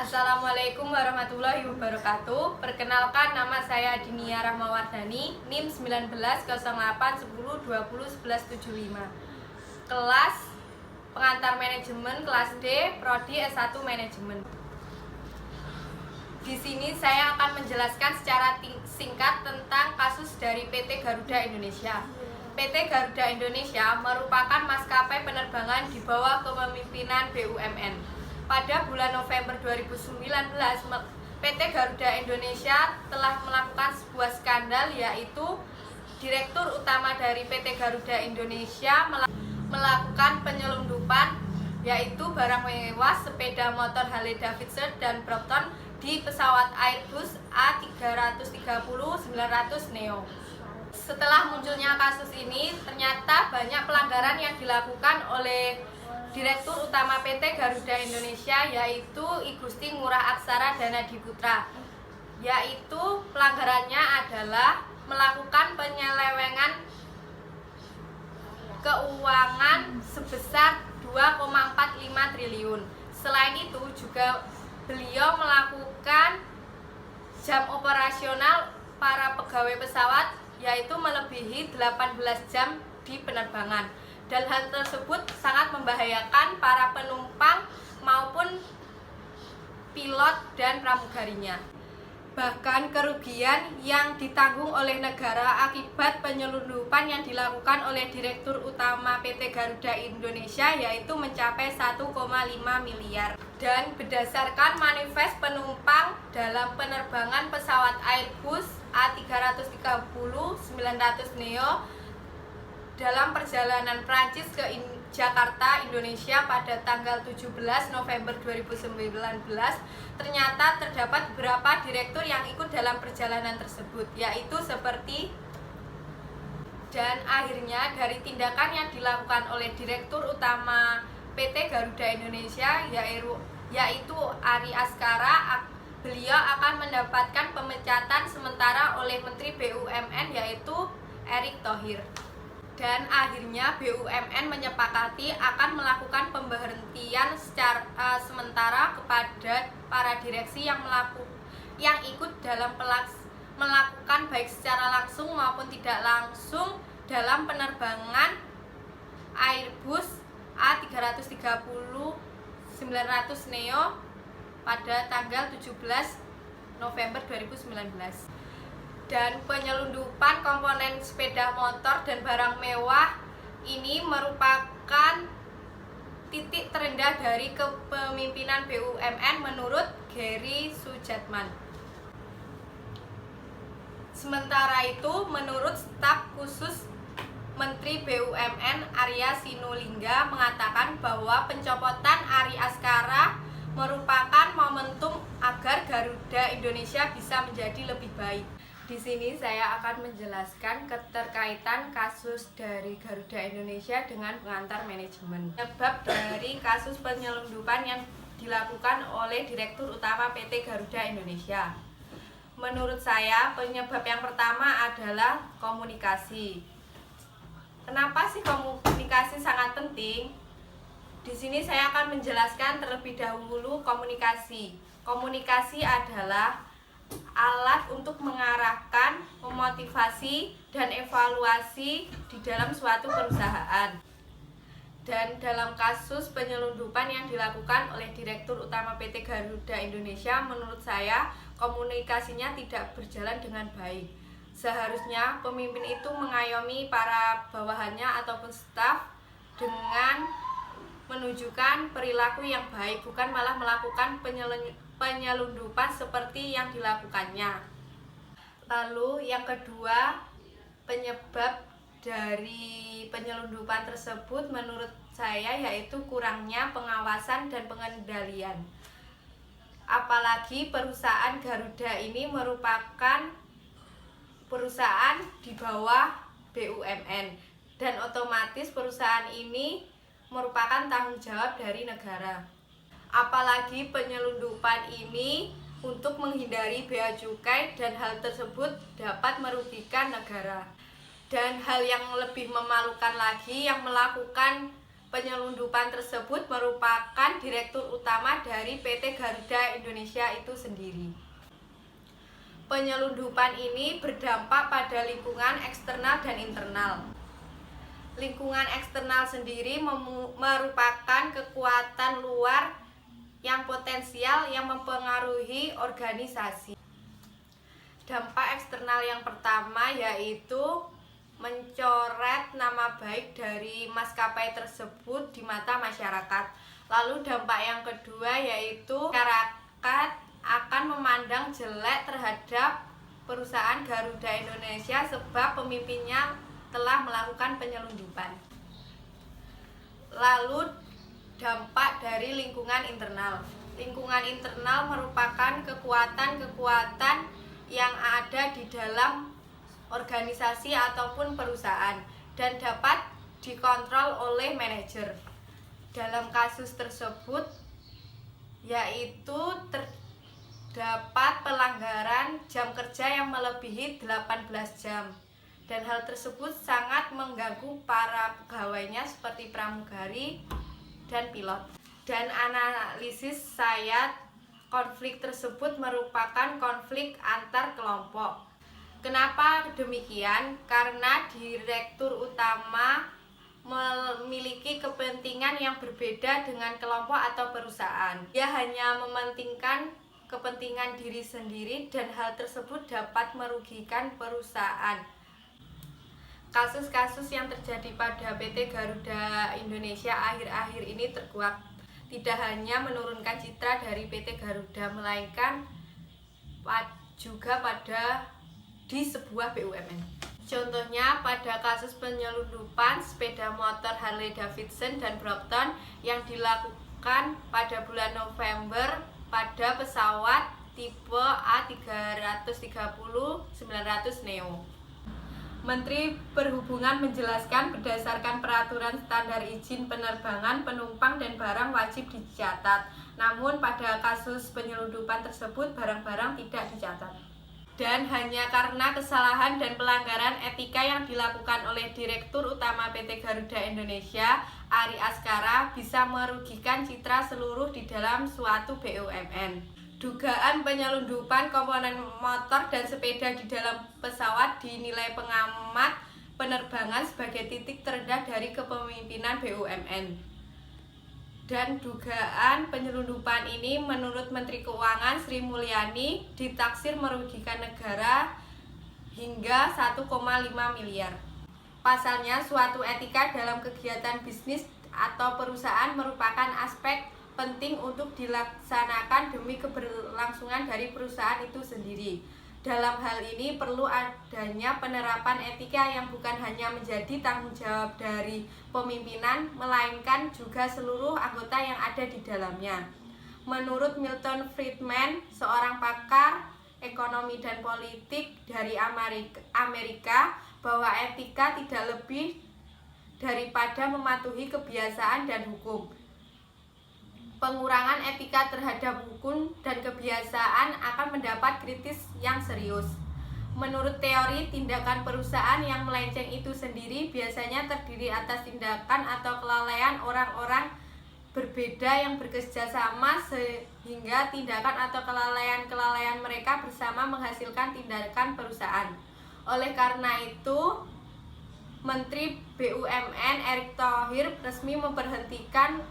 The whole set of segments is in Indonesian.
Assalamualaikum warahmatullahi wabarakatuh. Perkenalkan, nama saya Dinia Rahmawardhani, NIM 190810201175. Kelas Pengantar Manajemen kelas D, Prodi S1 Manajemen. Di sini saya akan menjelaskan secara singkat tentang kasus dari PT Garuda Indonesia. PT Garuda Indonesia merupakan maskapai penerbangan di bawah kepemimpinan BUMN. Pada bulan November 2019, PT Garuda Indonesia telah melakukan sebuah skandal, yaitu Direktur Utama dari PT Garuda Indonesia melakukan penyelundupan, yaitu barang mewah, sepeda motor Harley Davidson dan Brompton di pesawat Airbus A330-900 Neo. Setelah munculnya kasus ini, ternyata banyak pelanggaran yang dilakukan oleh Direktur Utama PT Garuda Indonesia, yaitu I Gusti Ngurah Aksara Danadiputra, yaitu pelanggarannya adalah melakukan penyelewengan keuangan sebesar 2,45 triliun. Selain itu juga beliau melakukan jam operasional para pegawai pesawat, yaitu melebihi 18 jam di penerbangan. Dan hal tersebut sangat membahayakan para penumpang maupun pilot dan pramugarinya. Bahkan kerugian yang ditanggung oleh negara akibat penyelundupan yang dilakukan oleh Direktur Utama PT Garuda Indonesia yaitu mencapai 1,5 miliar. Dan berdasarkan manifest penumpang dalam penerbangan pesawat Airbus A330-900 Neo dalam perjalanan Prancis ke Jakarta, Indonesia pada tanggal 17 November 2019, ternyata terdapat beberapa direktur yang ikut dalam perjalanan tersebut, yaitu seperti, dan akhirnya dari tindakan yang dilakukan oleh Direktur Utama PT Garuda Indonesia, yaitu Ari Askara, beliau akan mendapatkan pemecatan sementara oleh Menteri BUMN, yaitu Erick Thohir. Dan akhirnya BUMN menyepakati akan melakukan pemberhentian secara sementara kepada para direksi yang ikut dalam melakukan baik secara langsung maupun tidak langsung dalam penerbangan Airbus A330-900 Neo pada tanggal 17 November 2019. Dan penyelundupan komponen sepeda motor dan barang mewah ini merupakan titik terendah dari kepemimpinan BUMN menurut Gary Sujatman. Sementara itu, menurut staf khusus Menteri BUMN Arya Sinulinga mengatakan bahwa pencopotan Ari Askara merupakan momentum agar Garuda Indonesia bisa menjadi lebih baik. Di sini saya akan menjelaskan keterkaitan kasus dari Garuda Indonesia dengan pengantar manajemen. Penyebab dari kasus penyelundupan yang dilakukan oleh Direktur Utama PT Garuda Indonesia. Menurut saya, penyebab yang pertama adalah komunikasi. Kenapa sih komunikasi sangat penting? Di sini saya akan menjelaskan terlebih dahulu komunikasi. Komunikasi adalah alat untuk mengarahkan, memotivasi, dan evaluasi di dalam suatu perusahaan. Dan dalam kasus penyelundupan yang dilakukan oleh Direktur Utama PT Garuda Indonesia, menurut saya komunikasinya tidak berjalan dengan baik. Seharusnya pemimpin itu mengayomi para bawahannya ataupun staf dengan menunjukkan perilaku yang baik, bukan malah melakukan penyelundupan seperti yang dilakukannya. Lalu yang kedua, penyebab dari penyelundupan tersebut menurut saya yaitu kurangnya pengawasan dan pengendalian. Apalagi perusahaan Garuda ini merupakan perusahaan di bawah BUMN, dan otomatis perusahaan ini merupakan tanggung jawab dari negara. Apalagi penyelundupan ini untuk menghindari bea cukai, dan hal tersebut dapat merugikan negara. Dan hal yang lebih memalukan lagi, yang melakukan penyelundupan tersebut merupakan direktur utama dari PT Garuda Indonesia itu sendiri. Penyelundupan ini berdampak pada lingkungan eksternal dan internal. Lingkungan eksternal sendiri merupakan kekuatan luar yang potensial yang mempengaruhi organisasi. Dampak eksternal yang pertama yaitu mencoret nama baik dari maskapai tersebut di mata masyarakat. Lalu dampak yang kedua yaitu masyarakat akan memandang jelek terhadap perusahaan Garuda Indonesia sebab pemimpinnya telah melakukan penyelundupan. Lalu dampak dari lingkungan internal. Lingkungan internal merupakan kekuatan-kekuatan yang ada di dalam organisasi ataupun perusahaan dan dapat dikontrol oleh manajer. Dalam kasus tersebut yaitu terdapat pelanggaran jam kerja yang melebihi 18 jam dan hal tersebut sangat mengganggu para pegawainya seperti pramugari dan pilot. Dan analisis saya, konflik tersebut merupakan konflik antar kelompok. Kenapa demikian? Karena direktur utama memiliki kepentingan yang berbeda dengan kelompok atau perusahaan. Dia hanya mementingkan kepentingan diri sendiri dan hal tersebut dapat merugikan perusahaan. Kasus-kasus yang terjadi pada PT Garuda Indonesia akhir-akhir ini terkuak tidak hanya menurunkan citra dari PT Garuda, melainkan juga pada di sebuah BUMN. Contohnya pada kasus penyelundupan sepeda motor Harley Davidson dan Brompton yang dilakukan pada bulan November pada pesawat tipe A330-900 Neo. Menteri Perhubungan menjelaskan berdasarkan peraturan standar izin penerbangan, penumpang dan barang wajib dicatat. Namun pada kasus penyelundupan tersebut barang-barang tidak dicatat. Dan hanya karena kesalahan dan pelanggaran etika yang dilakukan oleh Direktur Utama PT Garuda Indonesia, Ari Askara, bisa merugikan citra seluruh di dalam suatu BUMN. Dugaan penyelundupan komponen motor dan sepeda di dalam pesawat dinilai pengamat penerbangan sebagai titik terendah dari kepemimpinan BUMN. Dan dugaan penyelundupan ini menurut Menteri Keuangan Sri Mulyani ditaksir merugikan negara hingga 1,5 miliar. Pasalnya, suatu etika dalam kegiatan bisnis atau perusahaan merupakan aspek penting untuk dilaksanakan demi keberlangsungan dari perusahaan itu sendiri. Dalam hal ini perlu adanya penerapan etika yang bukan hanya menjadi tanggung jawab dari pemimpinan, melainkan juga seluruh anggota yang ada di dalamnya. Menurut Milton Friedman, seorang pakar ekonomi dan politik dari Amerika, bahwa etika tidak lebih daripada mematuhi kebiasaan dan hukum. Pengurangan etika terhadap hukum dan kebiasaan akan mendapat kritis yang serius. Menurut teori, tindakan perusahaan yang melenceng itu sendiri biasanya terdiri atas tindakan atau kelalaian orang-orang berbeda yang bekerja sama sehingga tindakan atau kelalaian mereka bersama menghasilkan tindakan perusahaan. Oleh karena itu, Menteri BUMN Erick Thohir resmi memberhentikan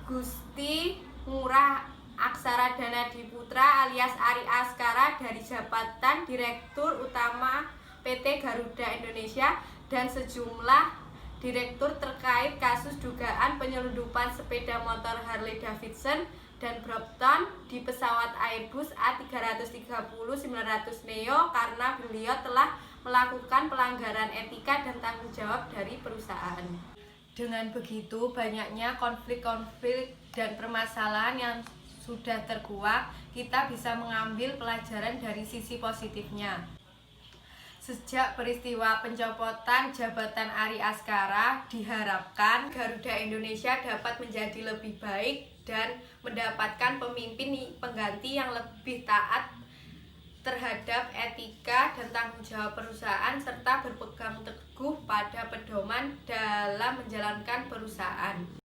Gusti Ngurah Aksara Danadiputra alias Ari Askara dari jabatan Direktur Utama PT Garuda Indonesia dan sejumlah direktur terkait kasus dugaan penyelundupan sepeda motor Harley Davidson dan Brompton di pesawat Airbus A330-900 Neo karena beliau telah melakukan pelanggaran etika dan tanggung jawab dari perusahaan. Dengan begitu, banyaknya konflik-konflik dan permasalahan yang sudah terkuak, kita bisa mengambil pelajaran dari sisi positifnya. Sejak peristiwa pencopotan jabatan Ari Askara, diharapkan Garuda Indonesia dapat menjadi lebih baik dan mendapatkan pemimpin pengganti yang lebih taat terhadap etika dan tanggung jawab perusahaan serta berpegang teguh pada pedoman dalam menjalankan perusahaan.